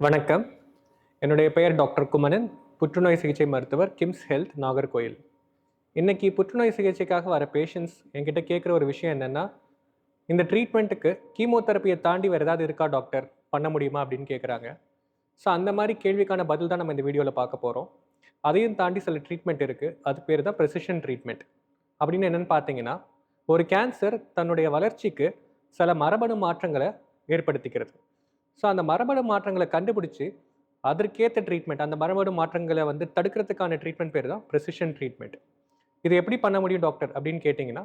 வணக்கம். என்னுடைய பெயர் டாக்டர் குமரன். புற்றுநோய் சிகிச்சை மருத்துவர், கிம்ஸ் ஹெல்த், நாகர்கோயில். இன்னைக்கு புற்றுநோய் சிகிச்சைக்காக வர பேஷண்ட்ஸ் என்கிட்ட கேட்குற ஒரு விஷயம் என்னன்னா, இந்த ட்ரீட்மெண்ட்டுக்கு கீமோதெரபியை தாண்டி வேறு ஏதாவது இருக்கா டாக்டர்? பண்ண முடியுமா? அப்படின்னு கேட்குறாங்க. ஸோ அந்த மாதிரி கேள்விக்கான பதில் தான் நம்ம இந்த வீடியோவில் பார்க்க போகிறோம். அதையும் தாண்டி சில ட்ரீட்மெண்ட் இருக்குது. அது பேர் தான் ப்ரெசிஷன் ட்ரீட்மெண்ட். அப்படின்னு என்னென்னு பார்த்தீங்கன்னா, ஒரு கேன்சர் தன்னுடைய வளர்ச்சிக்கு சில மரபணு மாற்றங்களை ஏற்படுத்திக்கிறது. ஸோ அந்த மரபணு மாற்றங்களை கண்டுபிடிச்சு அதற்கேற்ற ட்ரீட்மெண்ட், அந்த மரபணு மாற்றங்களை தடுக்கிறதுக்கான ட்ரீட்மெண்ட் பேர் தான் ப்ரெசிஷன் ட்ரீட்மெண்ட். இது எப்படி பண்ண முடியும் டாக்டர் அப்படின்னு கேட்டிங்கன்னா,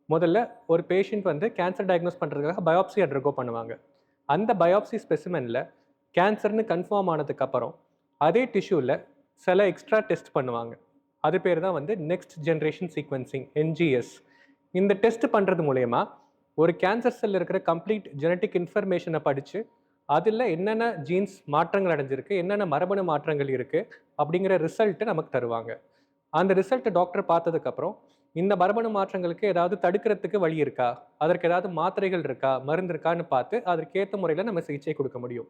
முதல்ல ஒரு பேஷண்ட் கேன்சர் டயக்னோஸ் பண்ணுறதுக்காக பயாப்சி அண்டர்கோ பண்ணுவாங்க. அந்த பயாப்சி ஸ்பெசிமெனில் கேன்சர்னு கன்ஃபார்ம் ஆனதுக்கப்புறம் அதே டிஷ்யூவில் சில எக்ஸ்ட்ரா டெஸ்ட் பண்ணுவாங்க. அது பேர் தான் நெக்ஸ்ட் ஜென்ரேஷன் சீக்வன்சிங், என்ஜிஎஸ். இந்த டெஸ்ட் பண்ணுறது மூலயமா ஒரு கேன்சர் செல் இருக்கிற கம்ப்ளீட் ஜெனட்டிக் இன்ஃபர்மேஷனை படித்து அதில் என்னென்ன ஜீன்ஸ் மாற்றங்கள் அடைஞ்சிருக்கு, என்னென்ன மரபணு மாற்றங்கள் இருக்குது அப்படிங்கிற ரிசல்ட்டை நமக்கு தருவாங்க. அந்த ரிசல்ட்டை டாக்டர் பார்த்ததுக்கப்புறம், இந்த மரபணு மாற்றங்களுக்கு ஏதாவது தடுக்கிறதுக்கு வழி இருக்கா, அதற்கு ஏதாவது மாத்திரைகள் இருக்கா, மருந்து இருக்கான்னு பார்த்து அதற்கேற்ற முறையில் நம்ம சிகிச்சை கொடுக்க முடியும்.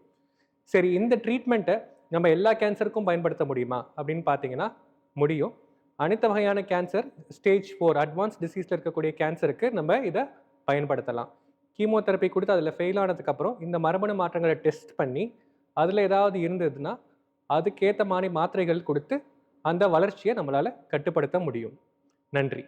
சரி, இந்த ட்ரீட்மெண்ட்டை நம்ம எல்லா கேன்சருக்கும் பயன்படுத்த முடியுமா அப்படின்னு பார்த்தீங்கன்னா முடியும். அனைத்து வகையான கேன்சர், ஸ்டேஜ் 4 அட்வான்ஸ் டிசீஸில் இருக்கக்கூடிய கேன்சருக்கு நம்ம இதை பயன்படுத்தலாம். கீமோதெரப்பி கொடுத்து அதில் ஃபெயில் ஆனதுக்கப்புறம் இந்த மரபணு மாற்றங்களை டெஸ்ட் பண்ணி அதில் ஏதாவது இருந்ததுன்னா அதுக்கேற்ற மாதிரி மாத்திரைகள் கொடுத்து அந்த வளர்ச்சியை நம்மளால் கட்டுப்படுத்த முடியும். நன்றி.